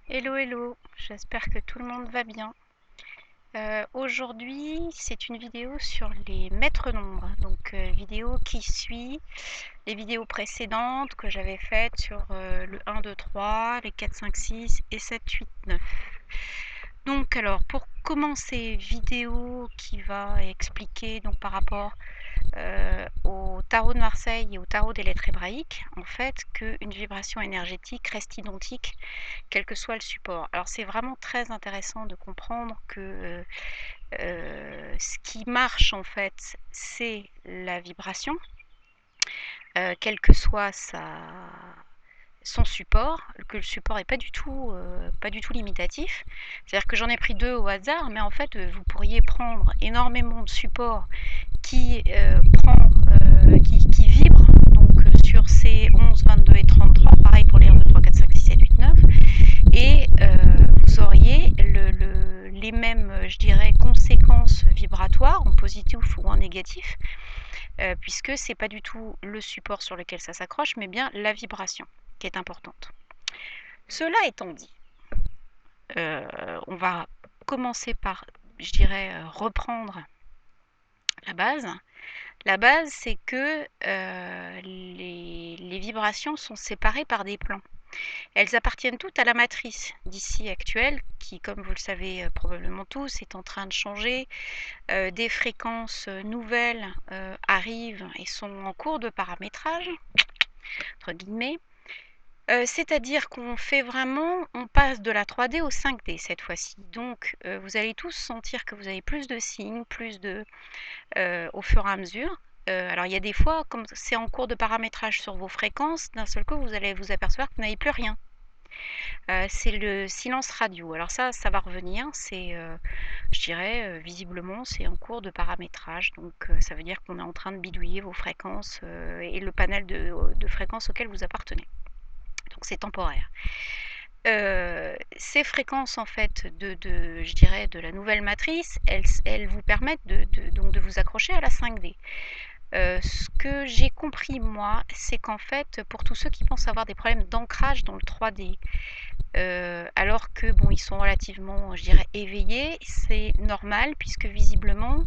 Hello, hello, j'espère que tout le monde va bien. Aujourd'hui, c'est une vidéo sur les maîtres nombres, donc vidéo qui suit les vidéos précédentes que j'avais faites sur le 1, 2, 3, les 4, 5, 6 et 7, 8, 9. Donc alors, pour commencer, vidéo qui va expliquer donc par rapport au tarot de Marseille et au tarot des lettres hébraïques, en fait, qu'une vibration énergétique reste identique quel que soit le support. Alors c'est vraiment très intéressant de comprendre que ce qui marche en fait, c'est la vibration, quel que soit son support, que le support n'est pas du tout limitatif. C'est-à-dire que j'en ai pris deux au hasard, mais en fait vous pourriez prendre énormément de supports qui vibrent donc sur ces 11, 22 et 33, pareil pour les 1, 2, 3, 4, 5, 6, 7, 8, 9, et vous auriez les mêmes, je dirais, conséquences vibratoires en positif ou en négatif, puisque c'est pas du tout le support sur lequel ça s'accroche, mais bien la vibration qui est importante. Cela étant dit, on va commencer par, je dirais, reprendre la base. La base, c'est que les vibrations sont séparées par des plans. Elles appartiennent toutes à la matrice d'ici actuelle, qui, comme vous le savez probablement tous, est en train de changer. Des fréquences nouvelles arrivent et sont en cours de paramétrage, entre guillemets. C'est-à-dire qu'on fait vraiment, on passe de la 3D au 5D cette fois-ci. Donc, vous allez tous sentir que vous avez plus de signes, au fur et à mesure. Alors, il y a des fois, comme c'est en cours de paramétrage sur vos fréquences, d'un seul coup, vous allez vous apercevoir que vous n'avez plus rien. C'est le silence radio. Alors ça va revenir. C'est, je dirais, visiblement, c'est en cours de paramétrage. Donc, ça veut dire qu'on est en train de bidouiller vos fréquences et le panel de fréquences auquel vous appartenez. Donc, c'est temporaire. Ces fréquences en fait je dirais de la nouvelle matrice, elles vous permettent donc de vous accrocher à la 5D. Ce que j'ai compris moi, c'est qu'en fait pour tous ceux qui pensent avoir des problèmes d'ancrage dans le 3D, alors que bon, ils sont relativement, je dirais, éveillés, c'est normal puisque visiblement,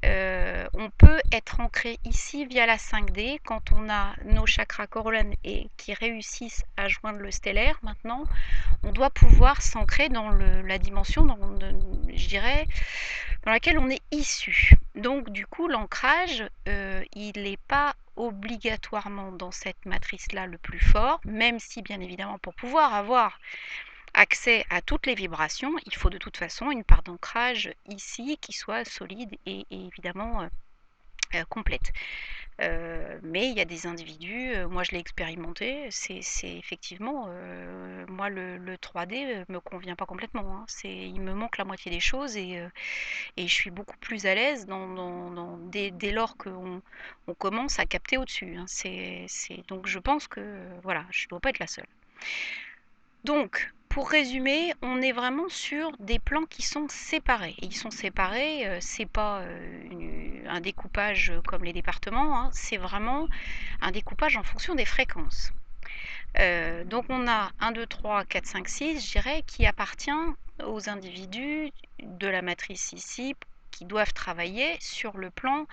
on peut être ancré ici via la 5D quand on a nos chakras corolines et qui réussissent à joindre le stellaire. Maintenant, on doit pouvoir s'ancrer dans la dimension, je dirais, dans laquelle on est issu. Donc, du coup, l'ancrage, il n'est pas obligatoirement dans cette matrice-là le plus fort, même si, bien évidemment, pour pouvoir avoir accès à toutes les vibrations, il faut de toute façon une part d'ancrage ici qui soit solide et évidemment complète. Mais il y a des individus, moi je l'ai expérimenté, c'est effectivement, moi le 3D me convient pas complètement, hein. Il me manque la moitié des choses et je suis beaucoup plus à l'aise dès lors qu'on on commence à capter au-dessus, hein. Donc je pense que voilà, je dois pas être la seule. Donc, pour résumer, on est vraiment sur des plans qui sont séparés. Et ils sont séparés, c'est pas un découpage comme les départements, hein, c'est vraiment un découpage en fonction des fréquences. Donc on a 1, 2, 3, 4, 5, 6, je dirais, qui appartient aux individus de la matrice ici, qui doivent travailler sur le plan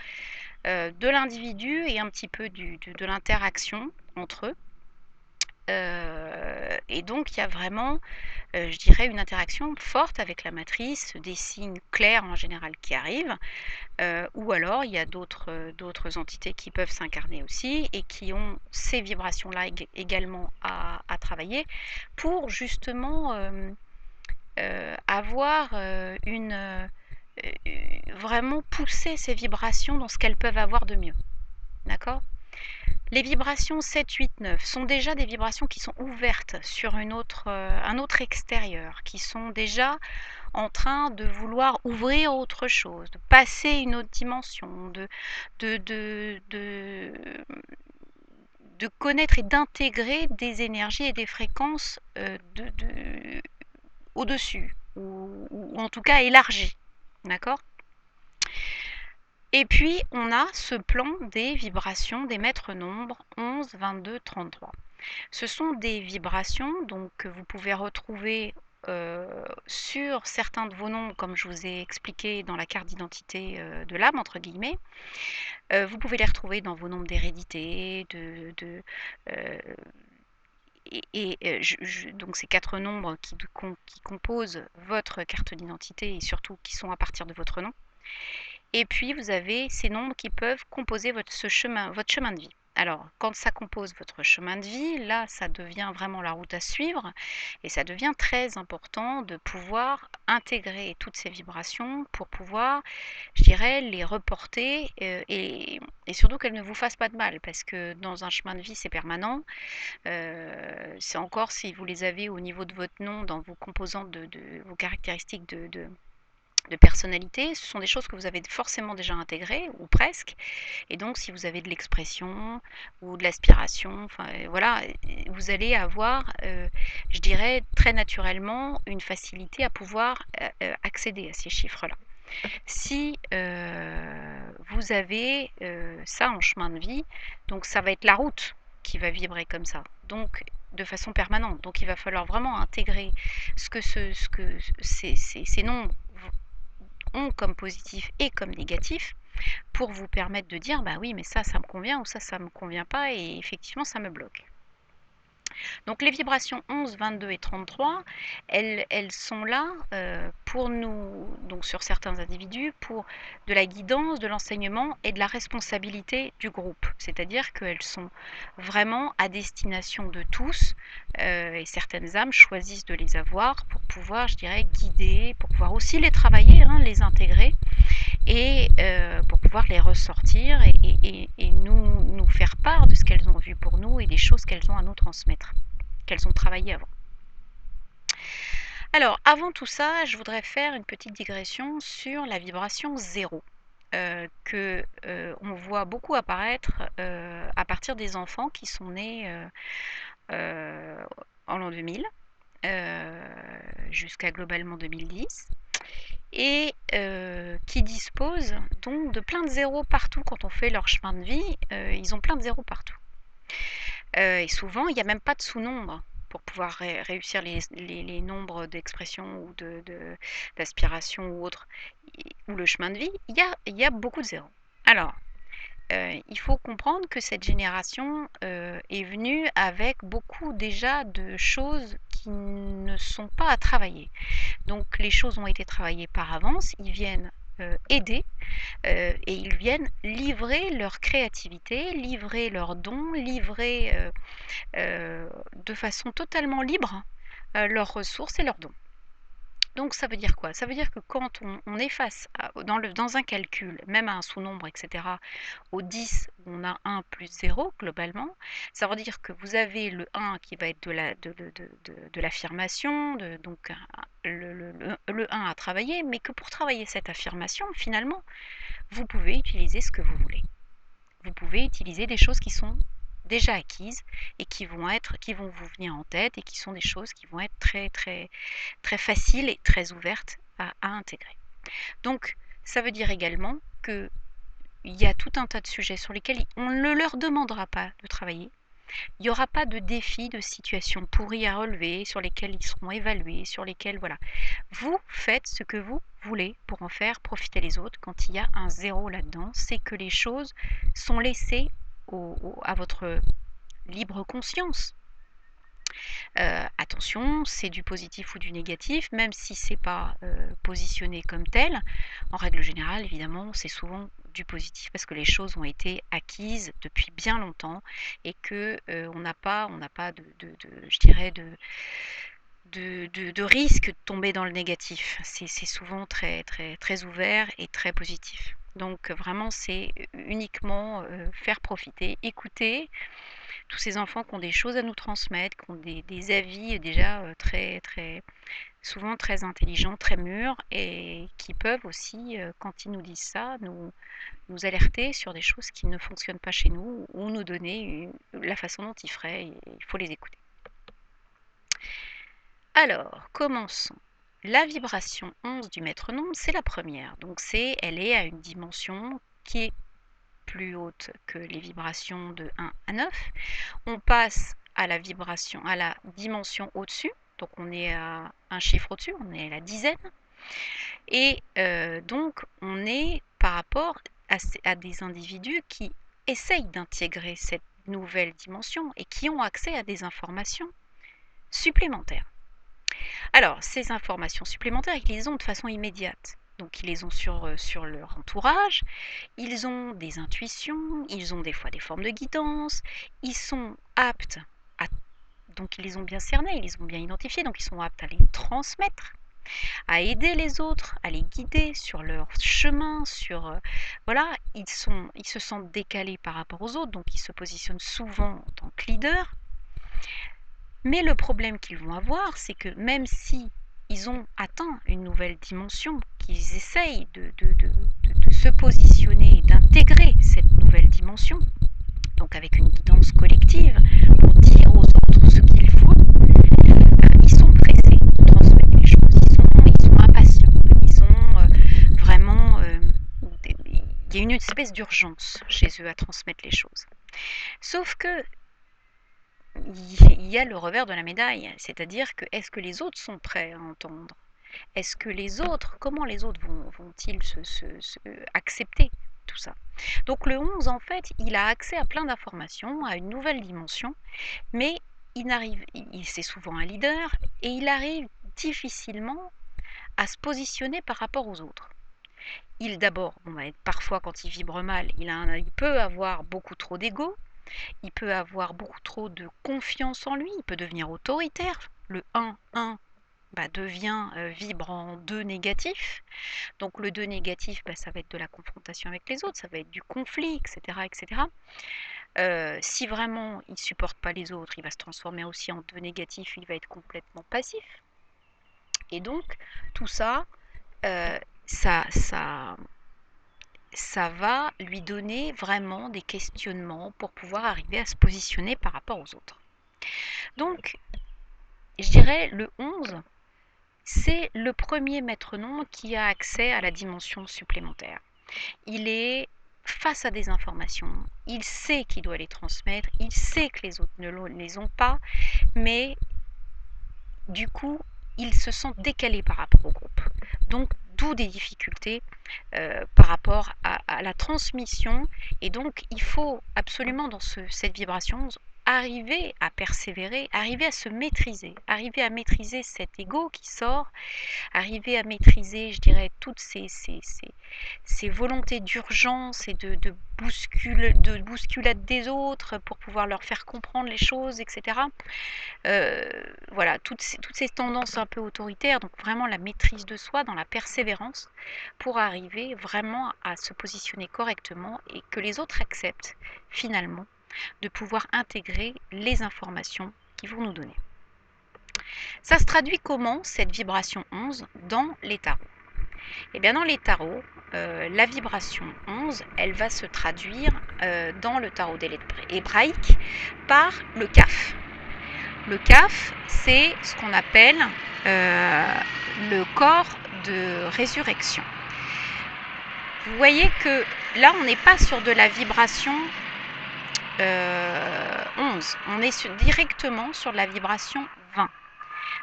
de l'individu et un petit peu de l'interaction entre eux. Et donc il y a vraiment, je dirais, une interaction forte avec la matrice, des signes clairs en général qui arrivent, ou alors il y a d'autres entités qui peuvent s'incarner aussi et qui ont ces vibrations-là également à travailler pour justement avoir vraiment pousser ces vibrations dans ce qu'elles peuvent avoir de mieux. D'accord? Les vibrations 7, 8, 9 sont déjà des vibrations qui sont ouvertes sur un autre extérieur, qui sont déjà en train de vouloir ouvrir autre chose, de passer une autre dimension, de, de, de, de connaître et d'intégrer des énergies et des fréquences au-dessus, ou en tout cas élargies. D'accord? Et puis, on a ce plan des vibrations des maîtres nombres 11, 22, 33. Ce sont des vibrations donc que vous pouvez retrouver, sur certains de vos nombres, comme je vous ai expliqué dans la carte d'identité, de «l'âme» entre guillemets. Vous pouvez les retrouver dans vos nombres d'hérédité, heu donc ces 4 nombres qui composent votre carte d'identité et surtout qui sont à partir de votre nom. Et puis vous avez ces nombres qui peuvent composer votre chemin de vie. Alors, quand ça compose votre chemin de vie, là, ça devient vraiment la route à suivre et ça devient très important de pouvoir intégrer toutes ces vibrations pour pouvoir, je dirais, les reporter, et surtout qu'elles ne vous fassent pas de mal parce que dans un chemin de vie, c'est permanent. C'est encore si vous les avez au niveau de votre nom, dans vos composantes de vos caractéristiques de personnalité, ce sont des choses que vous avez forcément déjà intégrées, ou presque. Et donc, si vous avez de l'expression ou de l'aspiration, enfin voilà, vous allez avoir, je dirais, très naturellement, une facilité à pouvoir accéder à ces chiffres-là. Si vous avez ça en chemin de vie, donc ça va être la route qui va vibrer comme ça, donc de façon permanente. Donc il va falloir vraiment intégrer ce que ces nombres ont comme positif et comme négatif pour vous permettre de dire bah oui mais ça me convient ou ça me convient pas et effectivement ça me bloque. Donc les vibrations 11, 22 et 33, elles sont là pour nous, donc sur certains individus, pour de la guidance, de l'enseignement et de la responsabilité du groupe. C'est-à-dire qu'elles sont vraiment à destination de tous et certaines âmes choisissent de les avoir pour pouvoir, je dirais, guider, pour pouvoir aussi les travailler, hein, les intégrer et pour pouvoir les ressortir et nous faire part de ce qu'elles ont vu pour nous et des choses qu'elles ont à nous transmettre, qu'elles ont travaillé avant. Alors, avant tout ça, je voudrais faire une petite digression sur la vibration 0, que on voit beaucoup apparaître à partir des enfants qui sont nés en l'an 2000 jusqu'à globalement 2010 et qui disposent donc de plein de zéros partout quand on fait leur chemin de vie, ils ont plein de zéros partout. Et souvent, il n'y a même pas de sous-nombre pour pouvoir réussir les nombres d'expression ou d'aspiration ou autre, ou le chemin de vie, il y a beaucoup de zéros. Alors, il faut comprendre que cette génération est venue avec beaucoup déjà de choses qui ne sont pas à travailler. Donc les choses ont été travaillées par avance, ils viennent aider et ils viennent livrer leur créativité, livrer leurs dons, livrer de façon totalement libre leurs ressources et leurs dons. Donc ça veut dire quoi? Ça veut dire que quand on est face dans un calcul, même à un sous-nombre, etc., au 10, où on a 1 plus 0 globalement, ça veut dire que vous avez le 1 qui va être de l'affirmation, donc le 1 à travailler, mais que pour travailler cette affirmation, finalement, vous pouvez utiliser ce que vous voulez. Vous pouvez utiliser des choses qui sont déjà acquises et qui vont vous venir en tête et qui sont des choses qui vont être très très très faciles et très ouvertes à intégrer. Donc ça veut dire également que il y a tout un tas de sujets sur lesquels on ne leur demandera pas de travailler. Il n'y aura pas de défis, de situations pourries à relever, sur lesquels ils seront évalués, sur lesquels, voilà. Vous faites ce que vous voulez pour en faire profiter les autres. Quand il y a un 0 là-dedans, c'est que les choses sont laissées à votre libre conscience. Attention, c'est du positif ou du négatif, même si c'est pas positionné comme tel. En règle générale, évidemment, c'est souvent du positif parce que les choses ont été acquises depuis bien longtemps et que on n'a pas je dirais de risque de tomber dans le négatif. C'est souvent très très très ouvert et très positif. Donc vraiment, c'est uniquement faire profiter, écouter tous ces enfants qui ont des choses à nous transmettre, qui ont des avis déjà très, très, souvent très intelligents, très mûrs, et qui peuvent aussi, quand ils nous disent ça, nous alerter sur des choses qui ne fonctionnent pas chez nous, ou nous donner la façon dont ils feraient, et il faut les écouter. Alors, commençons. La vibration 11 du maître-nombre, c'est la première. Donc elle est à une dimension qui est plus haute que les vibrations de 1 à 9. On passe à la vibration, à la dimension au-dessus. Donc on est à un chiffre au-dessus, on est à la dizaine. Et donc on est par rapport à des individus qui essayent d'intégrer cette nouvelle dimension et qui ont accès à des informations supplémentaires. Alors, ces informations supplémentaires, ils les ont de façon immédiate. Donc, ils les ont sur leur entourage, ils ont des intuitions, ils ont des fois des formes de guidance, ils sont aptes à... Donc, ils les ont bien cernés, ils les ont bien identifiés, donc ils sont aptes à les transmettre, à aider les autres, à les guider sur leur chemin, voilà, ils se sentent décalés par rapport aux autres, donc ils se positionnent souvent en tant que leader. Mais le problème qu'ils vont avoir, c'est que même si ils ont atteint une nouvelle dimension, qu'ils essayent de se positionner, d'intégrer cette nouvelle dimension, donc avec une guidance collective, pour dire aux autres ce qu'il faut, ils sont pressés de transmettre les choses, ils sont impatients, ils ont vraiment... il y a une espèce d'urgence chez eux à transmettre les choses. Sauf que il y a le revers de la médaille, c'est-à-dire que est-ce que les autres sont prêts à entendre? Est-ce que les autres, comment les autres vont-ils accepter tout ça? Donc le 11, en fait, il a accès à plein d'informations, à une nouvelle dimension, mais c'est souvent un leader, et il arrive difficilement à se positionner par rapport aux autres. D'abord, parfois quand il vibre mal, il peut avoir beaucoup trop d'ego, il peut avoir beaucoup trop de confiance en lui, il peut devenir autoritaire. Le 1 devient vibre en 2 négatif. Donc le 2 négatif, ça va être de la confrontation avec les autres, ça va être du conflit, etc. etc. Si vraiment il ne supporte pas les autres, il va se transformer aussi en 2 négatif, il va être complètement passif. Et donc tout ça, ça va lui donner vraiment des questionnements pour pouvoir arriver à se positionner par rapport aux autres. Donc, je dirais le 11, c'est le premier maître-nom qui a accès à la dimension supplémentaire. Il est face à des informations, il sait qu'il doit les transmettre, il sait que les autres ne les ont pas, mais du coup, il se sent décalé par rapport au groupe. Donc, d'où des difficultés par rapport à la transmission. Et donc, il faut absolument, dans cette vibration, arriver à persévérer, arriver à se maîtriser, arriver à maîtriser cet ego qui sort, arriver à maîtriser, je dirais, toutes ces volontés d'urgence et de bousculade des autres pour pouvoir leur faire comprendre les choses, etc. Voilà, toutes ces tendances un peu autoritaires, donc vraiment la maîtrise de soi dans la persévérance pour arriver vraiment à se positionner correctement et que les autres acceptent finalement de pouvoir intégrer les informations qu'ils vont nous donner. Ça se traduit comment, cette vibration 11, dans les tarots? Eh bien, dans les tarots, la vibration 11, elle va se traduire dans le tarot des lettres hébraïques par le Kaf. Le Kaf, c'est ce qu'on appelle le corps de résurrection. Vous voyez que là, on n'est pas sur de la vibration 11, on est directement sur de la vibration 20.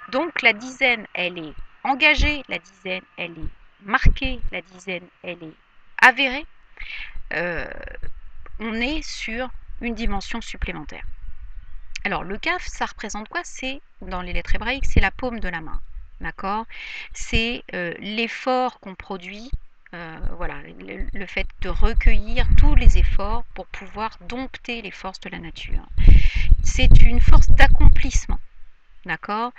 Donc la dizaine, elle est engagée, la dizaine, elle est marquée, la dizaine, elle est avérée. On est sur une dimension supplémentaire. Alors le Kaf, ça représente quoi? C'est, dans les lettres hébraïques, c'est la paume de la main. D'accord? C'est l'effort qu'on produit, voilà, le fait de recueillir tous les efforts pour pouvoir dompter les forces de la nature. C'est une force d'accomplissement. D'accord?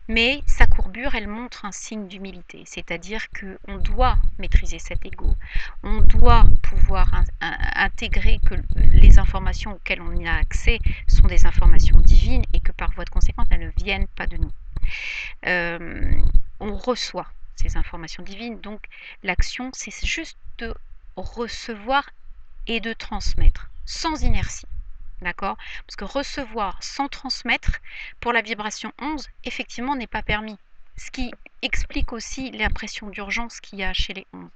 Mais sa courbure, elle montre un signe d'humilité, c'est-à-dire qu'on doit maîtriser cet ego, on doit pouvoir intégrer que les informations auxquelles on y a accès sont des informations divines et que par voie de conséquence, elles ne viennent pas de nous. On reçoit ces informations divines, donc l'action, c'est juste de recevoir et de transmettre, sans inertie. D'accord? Parce que recevoir sans transmettre, pour la vibration 11, effectivement, n'est pas permis. Ce qui explique aussi l'impression d'urgence qu'il y a chez les 11.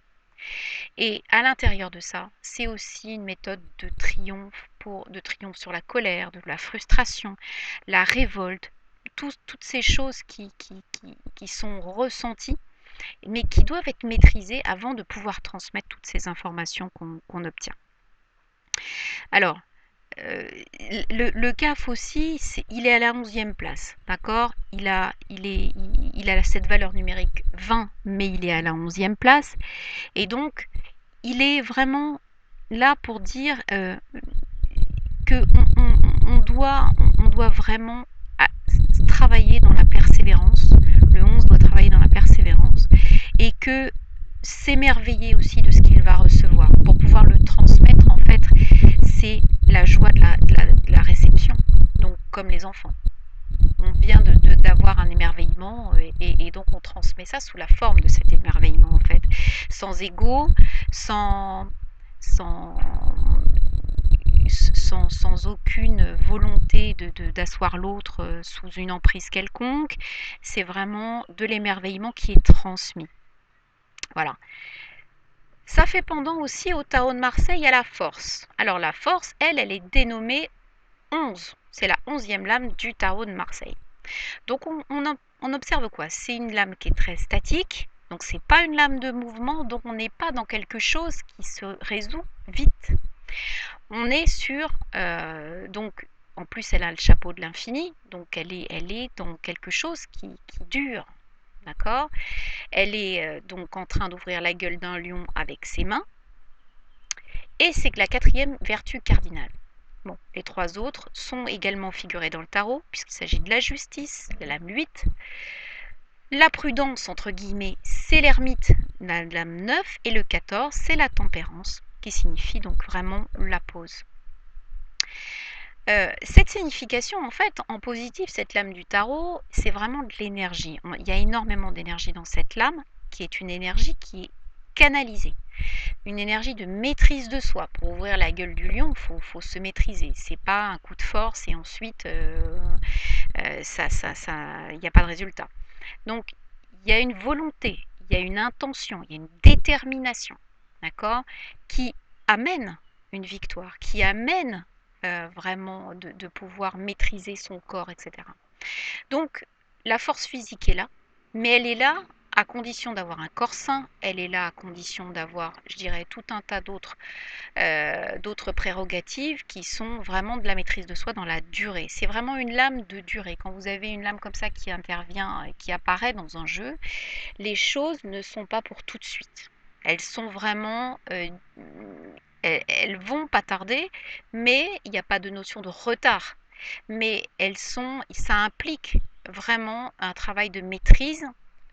Et à l'intérieur de ça, c'est aussi une méthode de triomphe de triomphe sur la colère, de la frustration, la révolte, toutes ces choses qui sont ressenties, mais qui doivent être maîtrisées avant de pouvoir transmettre toutes ces informations qu'on obtient. Alors, le CAF aussi, il est à la 11e place, d'accord? Il a cette valeur numérique 20, mais il est à la 11e place. Et donc, il est vraiment là pour dire que on doit vraiment travailler dans la persévérance. Le 11 doit travailler dans la persévérance et que s'émerveiller aussi de ce qu'il va recevoir pour pouvoir le transmettre. En fait, c'est la joie de la réception, donc comme les enfants. On vient d'avoir un émerveillement et donc on transmet ça sous la forme de cet émerveillement en fait, sans ego, sans, sans, sans aucune volonté d'asseoir l'autre sous une emprise quelconque. C'est vraiment de l'émerveillement qui est transmis. Voilà. Ça fait pendant aussi au Tao de Marseille à la force. Alors la force, elle est dénommée 11. C'est la 11e lame du Tao de Marseille. Donc on observe quoi? C'est une lame qui est très statique. Donc c'est pas une lame de mouvement, donc on n'est pas dans quelque chose qui se résout vite. On est sur donc en plus elle a le chapeau de l'infini, donc elle est dans quelque chose qui dure. D'accord? Elle est donc en train d'ouvrir la gueule d'un lion avec ses mains. Et c'est la 4e vertu cardinale. Bon, les 3 autres sont également figurés dans le tarot, puisqu'il s'agit de la justice, la lame 8. La prudence, entre guillemets, c'est l'ermite, la lame 9. Et le 14, c'est la tempérance, qui signifie donc vraiment la pause. Cette signification, en fait, en positif, cette lame du tarot, c'est vraiment de l'énergie. Il y a énormément d'énergie dans cette lame, qui est une énergie qui est canalisée. Une énergie de maîtrise de soi. Pour ouvrir la gueule du lion, il faut se maîtriser. C'est pas un coup de force et ensuite il n'y a pas de résultat. Donc il y a une volonté, il y a une intention, il y a une détermination, d'accord, qui amène une victoire, qui amène vraiment de pouvoir maîtriser son corps, etc. Donc la force physique est là, mais elle est là à condition d'avoir un corps sain, elle est là à condition d'avoir, je dirais, tout un tas d'autres prérogatives qui sont vraiment de la maîtrise de soi dans la durée. C'est vraiment une lame de durée. Quand vous avez une lame comme ça qui intervient et qui apparaît dans un jeu, les choses ne sont pas pour tout de suite. Elles sont vraiment... elles vont pas tarder, mais il n'y a pas de notion de retard. Mais ça implique vraiment un travail de maîtrise,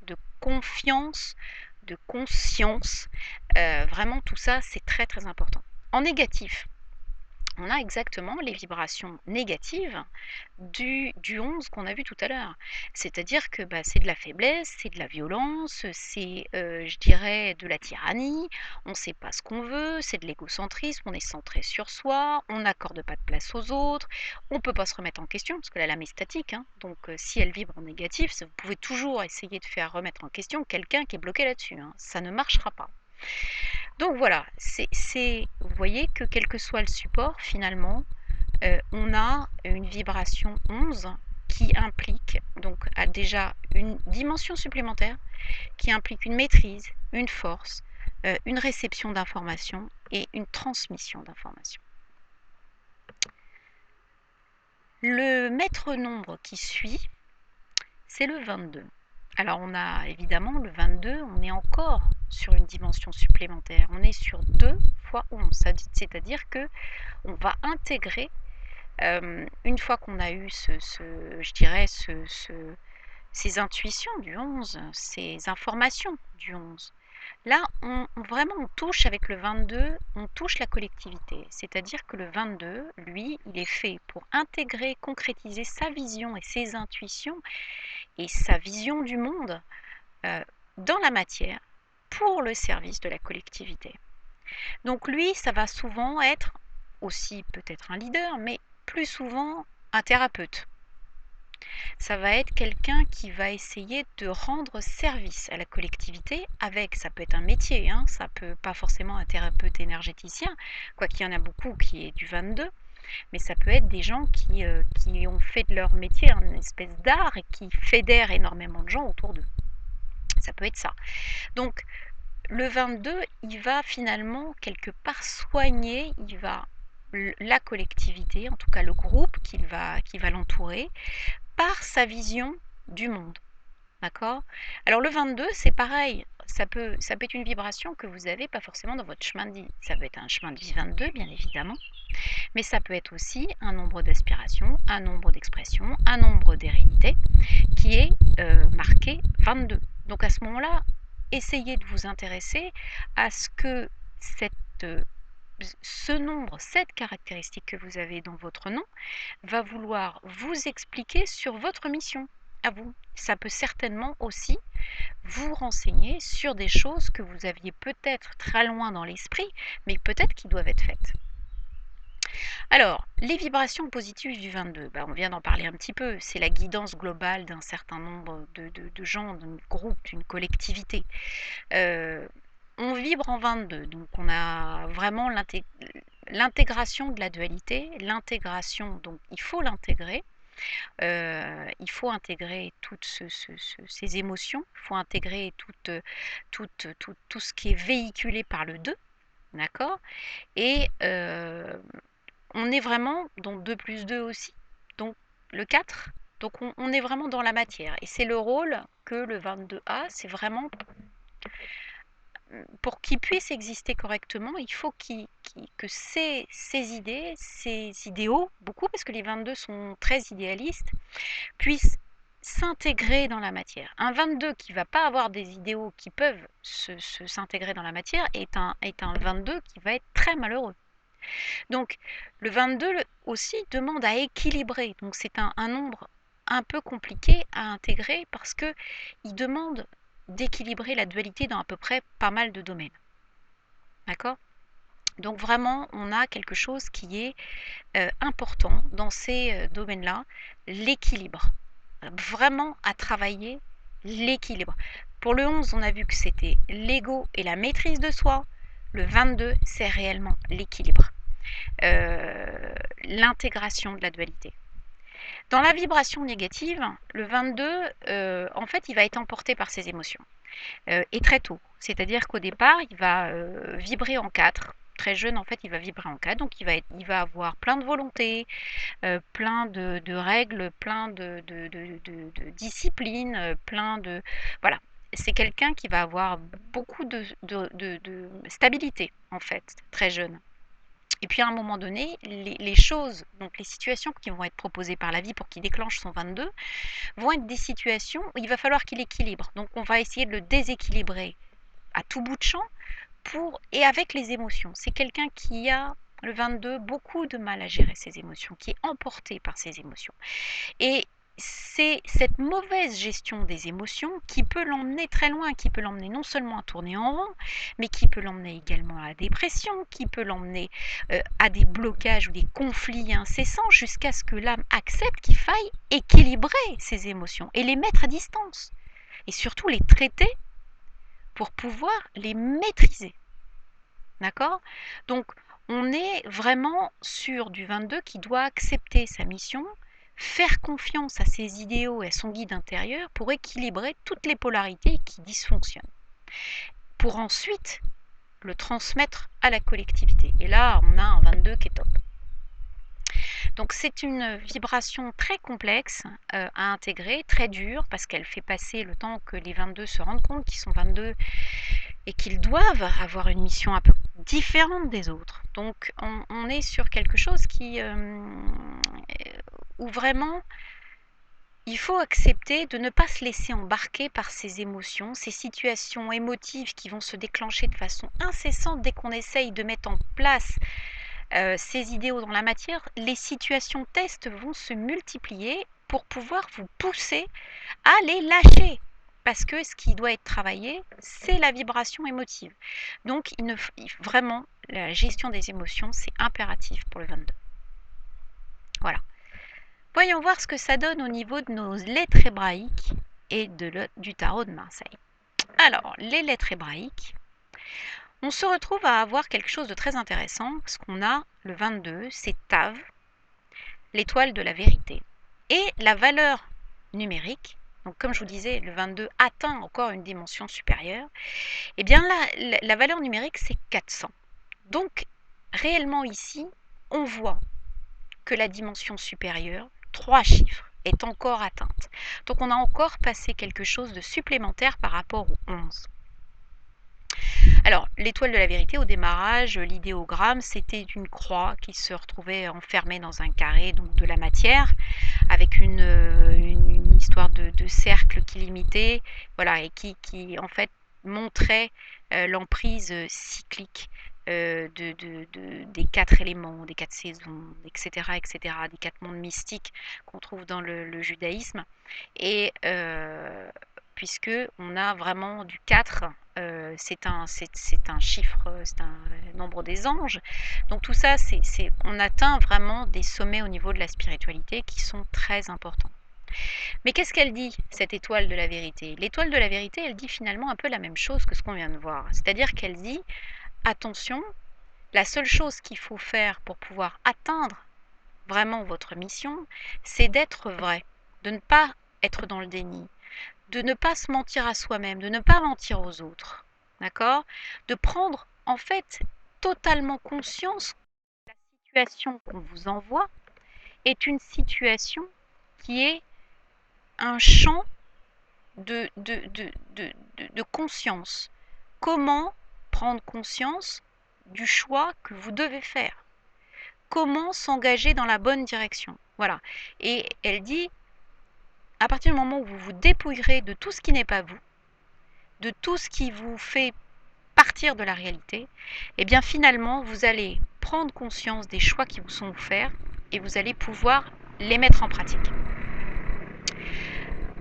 de confiance, de conscience. Vraiment, tout ça, c'est très très important. En négatif, on a exactement les vibrations négatives du 11 qu'on a vu tout à l'heure. C'est-à-dire que c'est de la faiblesse, c'est de la violence, c'est, je dirais, de la tyrannie, on ne sait pas ce qu'on veut, c'est de l'égocentrisme, on est centré sur soi, on n'accorde pas de place aux autres, on ne peut pas se remettre en question, parce que la lame est statique, hein, donc si elle vibre en négatif, vous pouvez toujours essayer de faire remettre en question quelqu'un qui est bloqué là-dessus, hein, ça ne marchera pas. Donc voilà, vous voyez que quel que soit le support, finalement, on a une vibration 11 qui implique donc déjà une dimension supplémentaire, qui implique une maîtrise, une force, une réception d'informations et une transmission d'informations. Le maître nombre qui suit, c'est le 22. Alors on a évidemment le 22, on est encore sur une dimension supplémentaire. On est sur 2 fois 11, c'est-à-dire que on va intégrer, une fois qu'on a eu je dirais, ces intuitions du 11, ces informations du 11, là, vraiment, on touche avec le 22, on touche la collectivité. C'est-à-dire que le 22, lui, il est fait pour intégrer, concrétiser sa vision et ses intuitions et sa vision du monde dans la matière pour le service de la collectivité. Donc lui, ça va souvent être aussi peut-être un leader, mais plus souvent un thérapeute. Ça va être quelqu'un qui va essayer de rendre service à la collectivité avec, ça peut être un métier, hein, ça peut pas forcément un thérapeute énergéticien, quoi qu'il y en a beaucoup qui est du 22, mais ça peut être des gens qui ont fait de leur métier une espèce d'art et qui fédèrent énormément de gens autour d'eux. Ça peut être ça. Donc, le 22, il va finalement quelque part soigner, la collectivité, en tout cas le groupe qui va l'entourer, par sa vision du monde. D'accord? Alors le 22, c'est pareil, ça peut être une vibration que vous avez pas forcément dans votre chemin de vie. Ça peut être un chemin de vie 22, bien évidemment, mais ça peut être aussi un nombre d'aspirations, un nombre d'expressions, un nombre d'hérédité qui est marqué 22. Donc à ce moment-là, essayez de vous intéresser à ce que ce nombre, cette caractéristique que vous avez dans votre nom, va vouloir vous expliquer sur votre mission à vous. Ça peut certainement aussi vous renseigner sur des choses que vous aviez peut-être très loin dans l'esprit, mais peut-être qui doivent être faites. Alors, les vibrations positives du 22, on vient d'en parler un petit peu, c'est la guidance globale d'un certain nombre de gens, d'un groupe, d'une collectivité. On vibre en 22, donc on a vraiment l'intégration de la dualité, l'intégration, donc il faut l'intégrer. Il faut intégrer toutes ces émotions, il faut intégrer tout ce qui est véhiculé par le 2, d'accord? Et on est vraiment dans 2 plus 2 aussi, donc le 4. Donc on est vraiment dans la matière. Et c'est le rôle que le 22 a, c'est vraiment pour qu'il puisse exister correctement, il faut que ces idées, ces idéaux, beaucoup parce que les 22 sont très idéalistes, puissent s'intégrer dans la matière. Un 22 qui ne va pas avoir des idéaux qui peuvent s'intégrer dans la matière est un 22 qui va être très malheureux. Donc le 22 aussi demande à équilibrer. Donc c'est un nombre un peu compliqué à intégrer parce qu'il demande d'équilibrer la dualité dans à peu près pas mal de domaines. D'accord? Donc vraiment, on a quelque chose qui est important dans ces domaines-là, l'équilibre. Vraiment à travailler l'équilibre. Pour le 11, on a vu que c'était l'ego et la maîtrise de soi. Le 22, c'est réellement l'équilibre. L'intégration de la dualité. Dans la vibration négative, le 22, en fait, il va être emporté par ses émotions. Et très tôt. C'est-à-dire qu'au départ, il va vibrer en 4. Très jeune, en fait, il va vibrer en 4. Donc, il va avoir plein de volontés, plein de règles, plein de disciplines, plein de... Voilà. C'est quelqu'un qui va avoir beaucoup de stabilité, en fait, très jeune. Et puis à un moment donné, les choses, donc les situations qui vont être proposées par la vie pour qu'il déclenche son 22, vont être des situations où il va falloir qu'il équilibre. Donc on va essayer de le déséquilibrer à tout bout de champ et avec les émotions. C'est quelqu'un qui a, le 22, beaucoup de mal à gérer ses émotions, qui est emporté par ses émotions. Et c'est cette mauvaise gestion des émotions qui peut l'emmener très loin, qui peut l'emmener non seulement à tourner en rond, mais qui peut l'emmener également à la dépression, qui peut l'emmener à des blocages ou des conflits incessants jusqu'à ce que l'âme accepte qu'il faille équilibrer ses émotions et les mettre à distance. Et surtout les traiter pour pouvoir les maîtriser. D'accord? Donc, on est vraiment sur du 22 qui doit accepter sa mission, faire confiance à ses idéaux et à son guide intérieur pour équilibrer toutes les polarités qui dysfonctionnent. Pour ensuite le transmettre à la collectivité. Et là, on a un 22 qui est top. Donc c'est une vibration très complexe à intégrer, très dure, parce qu'elle fait passer le temps que les 22 se rendent compte qu'ils sont 22 et qu'ils doivent avoir une mission un peu différente des autres. Donc on est sur quelque chose où vraiment il faut accepter de ne pas se laisser embarquer par ces émotions, ces situations émotives qui vont se déclencher de façon incessante dès qu'on essaye de mettre en place ces idéaux dans la matière. Les situations tests vont se multiplier pour pouvoir vous pousser à les lâcher. Parce que ce qui doit être travaillé, c'est la vibration émotive. Donc, vraiment, la gestion des émotions, c'est impératif pour le 22. Voilà. Voyons voir ce que ça donne au niveau de nos lettres hébraïques et du tarot de Marseille. Alors, les lettres hébraïques, on se retrouve à avoir quelque chose de très intéressant, parce qu'on a le 22, c'est Tav, l'étoile de la vérité. Et la valeur numérique, donc comme je vous disais, le 22 atteint encore une dimension supérieure, et bien là, la valeur numérique, c'est 400. Donc, réellement ici, on voit que la dimension supérieure, 3 chiffres, est encore atteinte. Donc, on a encore passé quelque chose de supplémentaire par rapport au 11. Alors, l'étoile de la vérité, au démarrage, l'idéogramme, c'était une croix qui se retrouvait enfermée dans un carré, donc de la matière, avec une histoire de cercle qui limitait, voilà, et qui en fait montrait l'emprise cyclique des 4 éléments, des 4 saisons, etc., etc., des 4 mondes mystiques qu'on trouve dans le judaïsme. Et puisque on a vraiment du 4, c'est un chiffre, c'est un nombre des anges. Donc tout ça, on atteint vraiment des sommets au niveau de la spiritualité qui sont très importants. Mais qu'est-ce qu'elle dit, cette étoile de la vérité? L'étoile de la vérité, elle dit finalement un peu la même chose que ce qu'on vient de voir. C'est-à-dire qu'elle dit, attention, la seule chose qu'il faut faire pour pouvoir atteindre vraiment votre mission, c'est d'être vrai, de ne pas être dans le déni, de ne pas se mentir à soi-même, de ne pas mentir aux autres, d'accord? De prendre en fait totalement conscience que la situation qu'on vous envoie est une situation qui est un champ de conscience. Comment prendre conscience du choix que vous devez faire? Comment s'engager dans la bonne direction? Voilà. Et elle dit, à partir du moment où vous vous dépouillerez de tout ce qui n'est pas vous, de tout ce qui vous fait partir de la réalité, et bien finalement, vous allez prendre conscience des choix qui vous sont offerts et vous allez pouvoir les mettre en pratique.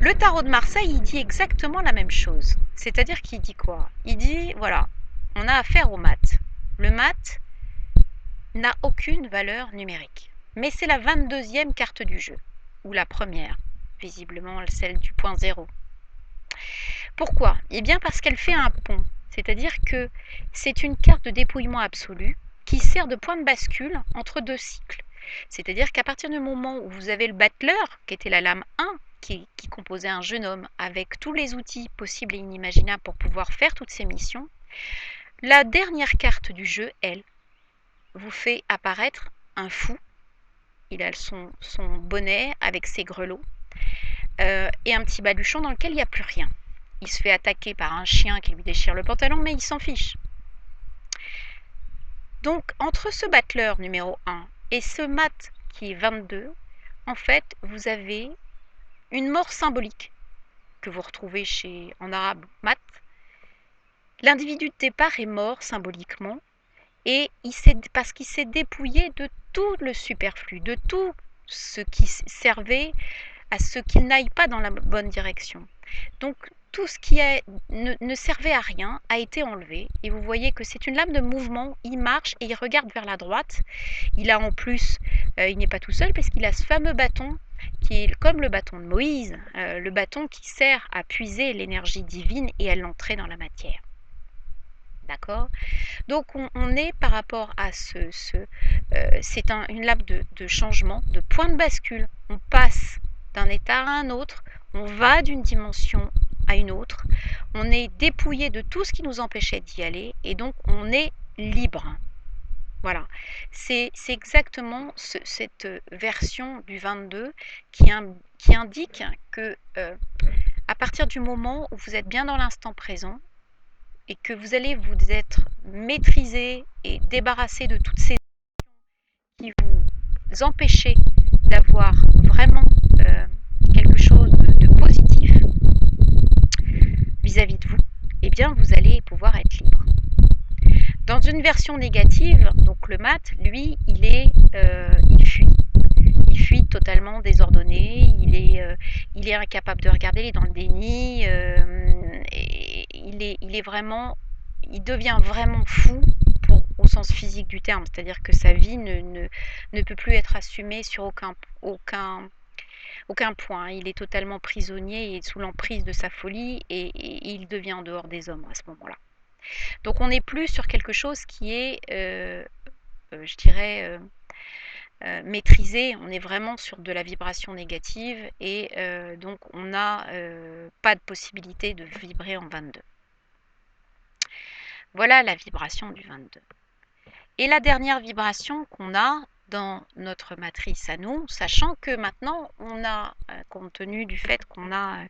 Le tarot de Marseille, il dit exactement la même chose. C'est-à-dire qu'il dit quoi? Il dit, voilà, on a affaire au mat. Le mat n'a aucune valeur numérique. Mais c'est la 22e carte du jeu, ou la première, visiblement celle du point zéro. Pourquoi? Eh bien parce qu'elle fait un pont, c'est-à-dire que c'est une carte de dépouillement absolu qui sert de point de bascule entre deux cycles. C'est-à-dire qu'à partir du moment où vous avez le battleur, qui était la lame 1, qui composait un jeune homme avec tous les outils possibles et inimaginables pour pouvoir faire toutes ses missions, la dernière carte du jeu, elle, vous fait apparaître un fou. Il a son bonnet avec ses grelots et un petit baluchon dans lequel il n'y a plus rien. Il se fait attaquer par un chien qui lui déchire le pantalon, mais il s'en fiche. Donc, entre ce battleur numéro 1 et ce mat qui est 22, en fait, vous avez une mort symbolique que vous retrouvez en arabe mat. L'individu de départ est mort symboliquement et parce qu'il s'est dépouillé de tout le superflu, de tout ce qui servait à ce qu'il n'aille pas dans la bonne direction. Donc tout ce qui ne servait à rien a été enlevé et vous voyez que c'est une lame de mouvement, il marche et il regarde vers la droite. Il a en plus, il n'est pas tout seul parce qu'il a ce fameux bâton qui est comme le bâton de Moïse, le bâton qui sert à puiser l'énergie divine et à l'entrer dans la matière. D'accord? Donc on est par rapport à c'est une lame de changement, de point de bascule. On passe d'un état à un autre, on va d'une dimension à une autre, on est dépouillé de tout ce qui nous empêchait d'y aller et donc on est libre. Voilà, c'est exactement cette version du 22 qui indique que à partir du moment où vous êtes bien dans l'instant présent, et que vous allez vous être maîtrisé et débarrassé de toutes ces qui vous empêchaient d'avoir vraiment quelque chose de positif vis-à-vis de vous, eh bien vous allez pouvoir être libre. Dans une version négative, donc le mat, lui, il fuit. Il fuit totalement désordonné, il est incapable de regarder, il est dans le déni, et il devient vraiment fou au sens physique du terme, c'est-à-dire que sa vie ne peut plus être assumée sur aucun point. Il est totalement prisonnier et sous l'emprise de sa folie et il devient en dehors des hommes à ce moment-là. Donc on n'est plus sur quelque chose qui est, je dirais, maîtrisée, on est vraiment sur de la vibration négative et donc on n'a pas de possibilité de vibrer en 22. Voilà la vibration du 22. Et la dernière vibration qu'on a dans notre matrice à nous, sachant que maintenant on a, compte tenu du fait qu'on a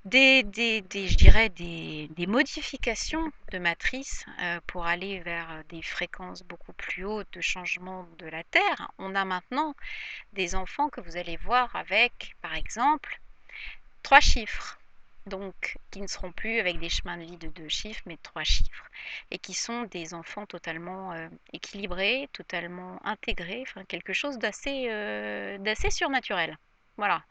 je dirais des modifications de matrice pour aller vers des fréquences beaucoup plus hautes de changement de la Terre, on a maintenant des enfants que vous allez voir avec, par exemple, 3 chiffres. Donc, qui ne seront plus avec des chemins de vie de 2 chiffres, mais de 3 chiffres. Et qui sont des enfants totalement équilibrés, totalement intégrés, enfin quelque chose d'assez surnaturel. Voilà.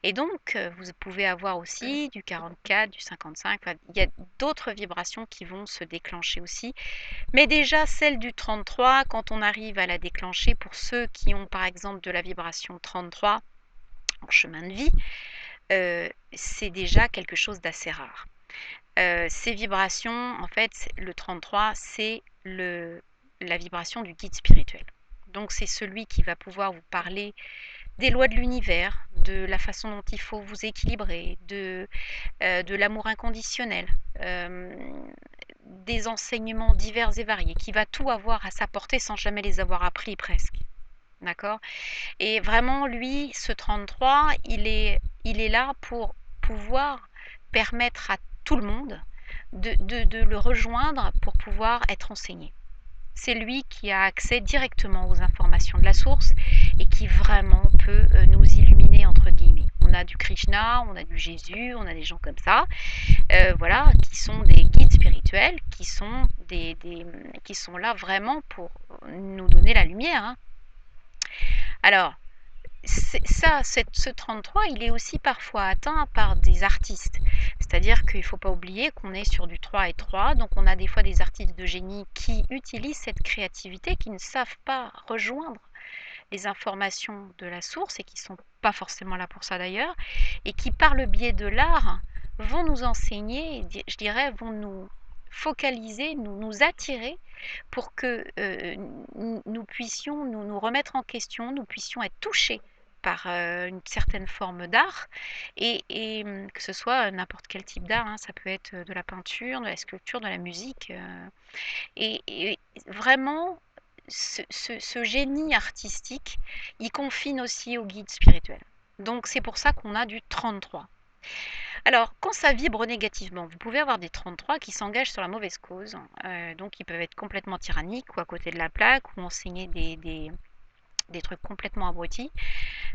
Et donc, vous pouvez avoir aussi du 44, du 55, enfin, il y a d'autres vibrations qui vont se déclencher aussi. Mais déjà, celle du 33, quand on arrive à la déclencher, pour ceux qui ont par exemple de la vibration 33 en chemin de vie, c'est déjà quelque chose d'assez rare. Ces vibrations, en fait, le 33, c'est la vibration du guide spirituel. Donc c'est celui qui va pouvoir vous parler des lois de l'univers, de la façon dont il faut vous équilibrer, de l'amour inconditionnel, des enseignements divers et variés, qui va tout avoir à sa portée sans jamais les avoir appris presque. D'accord? Et vraiment, lui, ce 33, il est là pour pouvoir permettre à tout le monde de le rejoindre pour pouvoir être enseigné. C'est lui qui a accès directement aux informations de la source et qui vraiment peut nous illuminer entre guillemets. On a du Krishna, on a du Jésus, on a des gens comme ça, voilà, qui sont des guides spirituels, qui sont qui sont là vraiment pour nous donner la lumière. Hein. Alors, ce 33, il est aussi parfois atteint par des artistes. C'est-à-dire qu'il ne faut pas oublier qu'on est sur du 3 et 3, donc on a des fois des artistes de génie qui utilisent cette créativité, qui ne savent pas rejoindre les informations de la source et qui ne sont pas forcément là pour ça d'ailleurs, et qui par le biais de l'art vont nous enseigner, je dirais, vont nous focaliser, nous attirer pour que nous puissions nous remettre en question, nous puissions être touchés par une certaine forme d'art et que ce soit n'importe quel type d'art, hein, ça peut être de la peinture, de la sculpture, de la musique et vraiment ce génie artistique, il confine aussi au guide spirituel. Donc c'est pour ça qu'on a du 33. Alors, quand ça vibre négativement, vous pouvez avoir des 33 qui s'engagent sur la mauvaise cause, donc ils peuvent être complètement tyranniques ou à côté de la plaque ou enseigner des trucs complètement abrutis.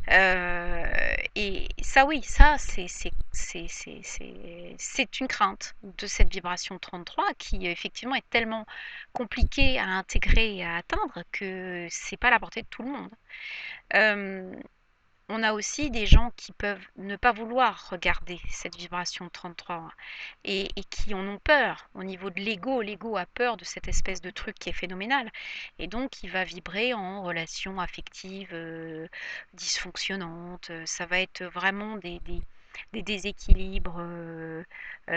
Et ça, oui, ça, c'est une crainte de cette vibration 33 qui, effectivement, est tellement compliquée à intégrer et à atteindre que c'est pas à la portée de tout le monde. On a aussi des gens qui peuvent ne pas vouloir regarder cette vibration 33 et qui en ont peur au niveau de l'ego. L'ego a peur de cette espèce de truc qui est phénoménal et donc il va vibrer en relations affectives dysfonctionnantes. Ça va être vraiment des déséquilibres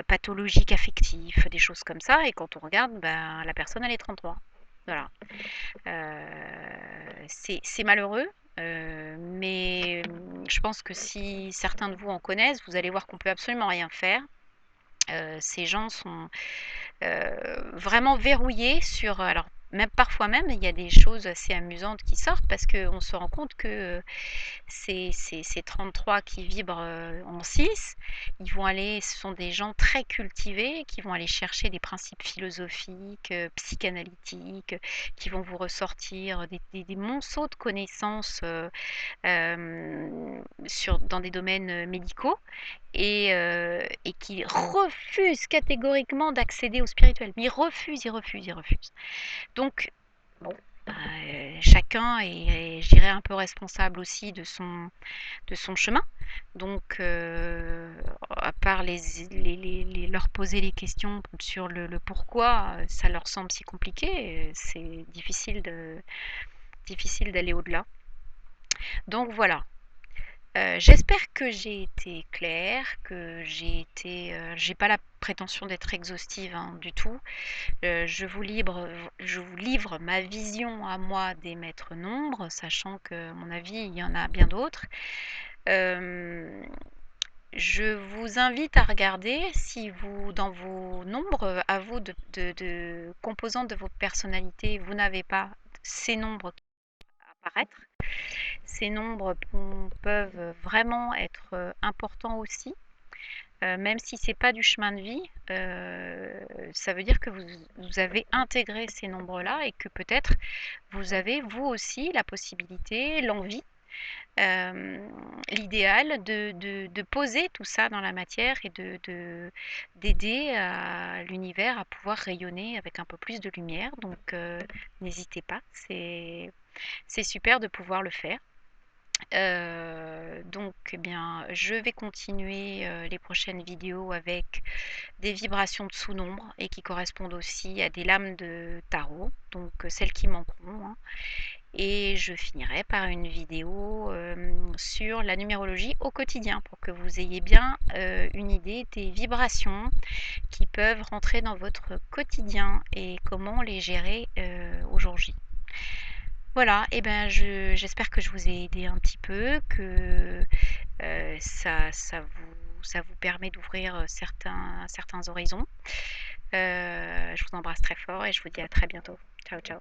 pathologiques affectifs, des choses comme ça. Et quand on regarde, ben, la personne elle est 33. Voilà. C'est malheureux, mais je pense que si certains de vous en connaissent, vous allez voir qu'on peut absolument rien faire. Ces gens sont vraiment verrouillés sur alors même parfois même, il y a des choses assez amusantes qui sortent parce qu'on se rend compte que ces 33 qui vibrent en 6, ils vont aller, ce sont des gens très cultivés qui vont aller chercher des principes philosophiques, psychanalytiques, qui vont vous ressortir des monceaux de connaissances dans des domaines médicaux et qui refusent catégoriquement d'accéder au spirituel. Mais ils refusent, ils refusent, ils refusent. Donc, bon, chacun est, je dirais, un peu responsable aussi de son chemin. Donc, à part leur poser les questions sur le pourquoi, ça leur semble si compliqué, c'est difficile d'aller au-delà. Donc voilà. J'espère que j'ai été claire, que j'ai pas la prétention d'être exhaustive, hein, du tout. Je vous livre ma vision à moi des maîtres nombres, sachant que, à mon avis, il y en a bien d'autres. Hem, je vous invite à regarder si vous dans vos nombres, à vous de composantes de vos personnalités, vous n'avez pas ces nombres qui apparaître. Ces nombres peuvent vraiment être importants aussi, même si c'est pas du chemin de vie. Ça veut dire que vous avez intégré ces nombres-là et que peut-être vous avez vous aussi la possibilité, l'envie, l'idéal de poser tout ça dans la matière et d'aider à l'univers à pouvoir rayonner avec un peu plus de lumière. Donc n'hésitez pas, c'est super de pouvoir le faire. Donc eh bien, je vais continuer, les prochaines vidéos avec des vibrations de sous-nombres et qui correspondent aussi à des lames de tarot, donc celles qui manqueront, hein. Et je finirai par une vidéo, sur la numérologie au quotidien pour que vous ayez bien, une idée des vibrations qui peuvent rentrer dans votre quotidien et comment les gérer, au jour J. Voilà, et ben j'espère que je vous ai aidé un petit peu, que ça vous permet d'ouvrir certains horizons. Je vous embrasse très fort et je vous dis à très bientôt. Ciao, ciao.